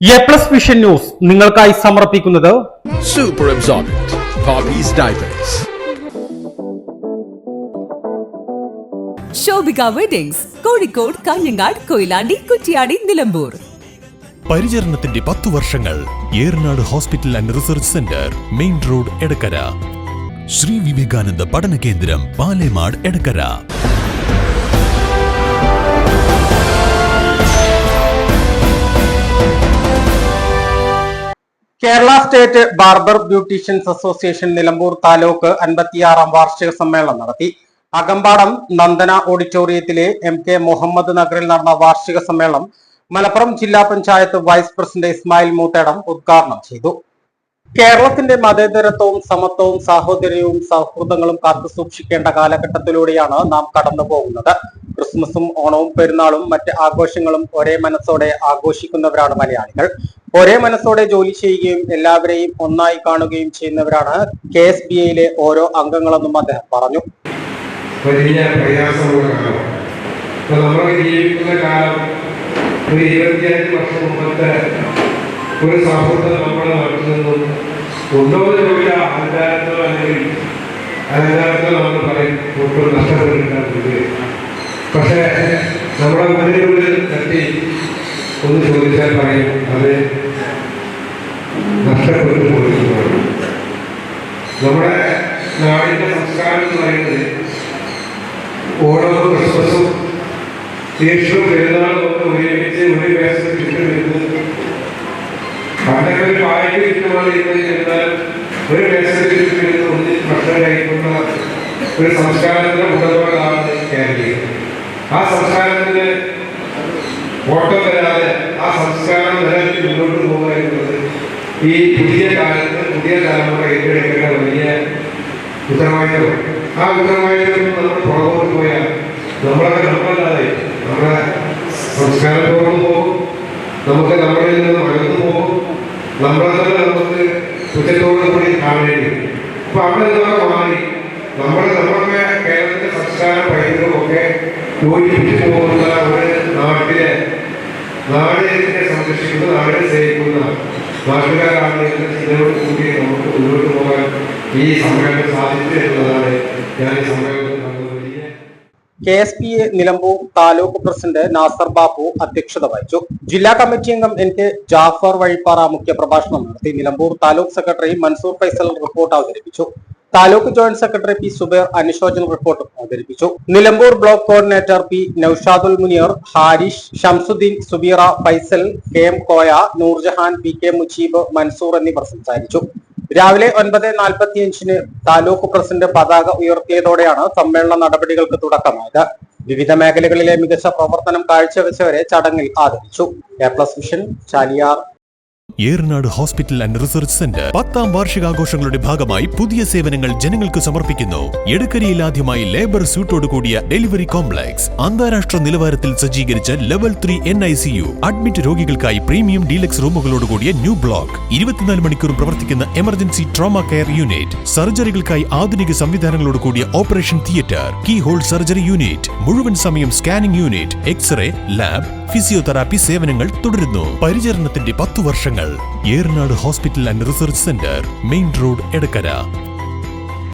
A+ vision news നിങ്ങൾക്കായി സമർപ്പിക്കുന്നത് Super Absorbent Poppy's Diapers. Shobhika weddings Kozhikode, Kanhangad, Koyilandy, Kuttiady, Nilambur. പരിചരണത്തിന്റെ 10 വർഷങ്ങൾ. Eranad hospital and research centre, main road, Edakkara. Sri Vivekananda പഠന കേന്ദ്രം, Palemad, Edakkara. Kerala state barber beauticians association Nilambur taluk 56-ാം വാർഷിക സമ്മേളനം നടത്തി. അകമ്പാടം നന്ദന ഓഡിറ്റോറിയത്തിലെ MK മുഹമ്മദ് നഗറിൽ നടന്ന വാർഷിക സമ്മേളനം മലപ്പുറം ജില്ലാ പഞ്ചായത്ത് വൈസ് പ്രസിഡന്റ് ഇസ്മായിൽ മൂത്തേടം ഉദ്ഘാടനം ചെയ്തു. കേരളത്തിന്റെ മതേതരത്വവും സമത്വവും സാഹോദര്യവും സൗഹൃദങ്ങളും കാത്തുസൂക്ഷിക്കേണ്ട കാലഘട്ടത്തിലൂടെയാണ് നാം കടന്നു പോകുന്നത്. ക്രിസ്മസും ഓണവും പെരുന്നാളും മറ്റ് ആഘോഷങ്ങളും ഒരേ മനസ്സോടെ ആഘോഷിക്കുന്നവരാണ് മലയാളികൾ. ഒരേ മനസ്സോടെ ജോലി ചെയ്യുകയും എല്ലാവരെയും ഒന്നായി കാണുകയും ചെയ്യുന്നവരാണ് KSBA ഓരോ അംഗങ്ങളെന്നും അദ്ദേഹം പറഞ്ഞു. വലിയ പ്രയാസമുള്ള കാലം. നമ്മൾ ജീവിക്കുന്ന കാലം ഒരു 25 വർഷം മുമ്പത്തെ ഒരു സൗഹൃദം നമ്മുടെ നാട്ടിൽ നിന്നും ഉണ്ടോയെന്ന് ചോദിച്ചാൽ അഹങ്കാരത്തോ അല്ലെങ്കിൽ അഹങ്കാരത്തോ നമ്മൾ പറയും ഒട്ടും നഷ്ടപ്പെട്ടിട്ടുണ്ട്. പക്ഷേ നമ്മുടെ മുന്നിൽ തട്ടി ഒന്ന് ചോദിച്ചാൽ പറയും അത് നഷ്ടപ്പെട്ടു പോയിരിക്കുന്നു. നമ്മുടെ നാടിൻ്റെ സംസ്കാരം എന്ന് പറയുന്നത് ഓണവും ക്രിസ്മസും യേശുവും പെരുന്നാളും ഒക്കെ ഒരുമിച്ച് ഒരു വേഷത്തിൽ ചുറ്റുമിരുന്ന് പണ്ടൊക്കെ ഒരു വായ്പ ചുറ്റുമായി ഇരുന്നാൽ ഒരു വേഷത്തിൽ ചുറ്റുമിരുന്ന് ഒന്നിച്ച് ഭക്ഷണം കഴിക്കുന്ന ഒരു സംസ്കാരത്തിന്റെ ഉടമകളാണ് കേരളീയം. ആ സംസ്കാരത്തിന് ഓട്ടം വരാതെ ആ സംസ്കാരം നിലനിർത്തി മുന്നോട്ട് പോകുക എന്നുള്ളത് ഈ പുതിയ കാലത്ത് പുതിയ തലമുറ ഏറ്റെടുക്കേണ്ട വലിയ ഉത്തരവാദിത്തമാണ്. ആ ഉത്തരവാദിത്തത്തിൽ നമ്മൾ പുറകോട്ട് പോയാൽ നമ്മളൊക്കെ നമ്മളല്ലാതെ നമ്മുടെ സംസ്കാരം തുറന്നു പോകും, നമുക്ക് നമ്മളിൽ നിന്ന് അകന്നു പോകും, നമ്മളെ തന്നെ നമുക്ക് കുറ്റത്തോടു കൂടി കാണേണ്ടി വരും. അപ്പൊ അവിടെ നിന്നൊക്കെ മാറി നമ്മളൊക്കെ കേരളത്തിന്റെ സംസ്കാരം പൈതൃകമൊക്കെ യോജിപ്പിച്ചു പോകുന്ന ഒരു നാടിനെ സംരക്ഷിക്കുന്ന നാടിനെ സേവിക്കുന്ന നാട്ടുകാരാണ് എന്ന ചിന്തയോട് കൂടി നമുക്ക് മുന്നോട്ട് പോകാൻ ഈ സമ്മേളനം സാധിച്ചു എന്നുള്ളതാണ് ഞാൻ ഈ സമ്മേളനത്തിൽ വലിയ. KSBA നിലമ്പൂർ താലൂക്ക് പ്രസിഡന്റ് നാസർ ബാപ്പു അധ്യക്ഷത വഹിച്ചു. ജില്ലാ കമ്മിറ്റി അംഗം NK ജാഫർ വഴിപ്പാറ മുഖ്യ പ്രഭാഷണം നടത്തി. നിലമ്പൂർ താലൂക്ക് സെക്രട്ടറി മൻസൂർ ഫൈസൽ റിപ്പോർട്ട് അവതരിപ്പിച്ചു. Taluk joint secretary P Subair അനുശോചന റിപ്പോർട്ട് അവതരിപ്പിച്ചു. Nilambur block coordinator P Naushadul Muneer, Harish, Shamsuddin, Subeera, Faisal, KM Koya, Noorjahan, PK Mujeeb, Mansoor എന്നിവർ സംസാരിച്ചു. രാവിലെ 9:45 താലൂക്ക് പ്രസിഡന്റ് പതാക ഉയർത്തിയതോടെയാണ് സമ്മേളന നടപടികൾക്ക് തുടക്കമായത്. വിവിധ മേഖലകളിലെ മികച്ച പ്രവർത്തനം കാഴ്ചവെച്ചവരെ ചടങ്ങിൽ ആദരിച്ചു. A+ vision Chaliyar. Eranad hospital and research centre 10ാം വാർഷികാഘോഷങ്ങളുടെ ഭാഗമായി പുതിയ സേവനങ്ങൾ ജനങ്ങൾക്ക് സമർപ്പിക്കുന്നു. എടക്കരയിൽ ആദ്യമായി ലേബർ സ്യൂട്ടോട് കൂടിയ ഡെലിവറി കോംപ്ലക്സ്, അന്താരാഷ്ട്ര നിലവാരത്തിൽ സജ്ജീകരിച്ച ലെവൽ 3 NICU, അഡ്മിറ്റ് രോഗികൾക്കായി പ്രീമിയം ഡീലക്സ് റൂമുകളോട് കൂടിയ ന്യൂ ബ്ലോക്ക്, 24 മണിക്കൂറും പ്രവർത്തിക്കുന്ന എമർജൻസി ട്രോമ കെയർ യൂണിറ്റ്, സർജറികൾക്കായി ആധുനിക സംവിധാനങ്ങളോട് കൂടിയ operation theatre, keyhole surgery unit, മുഴുവൻ സമയം scanning unit, X-ray, lab, physiotherapy സേവനങ്ങൾ തുടരുന്നു. പരിചരണത്തിന്റെ 10 വർഷങ്ങൾ. Eranad hospital and research centre, main road, Edakkara.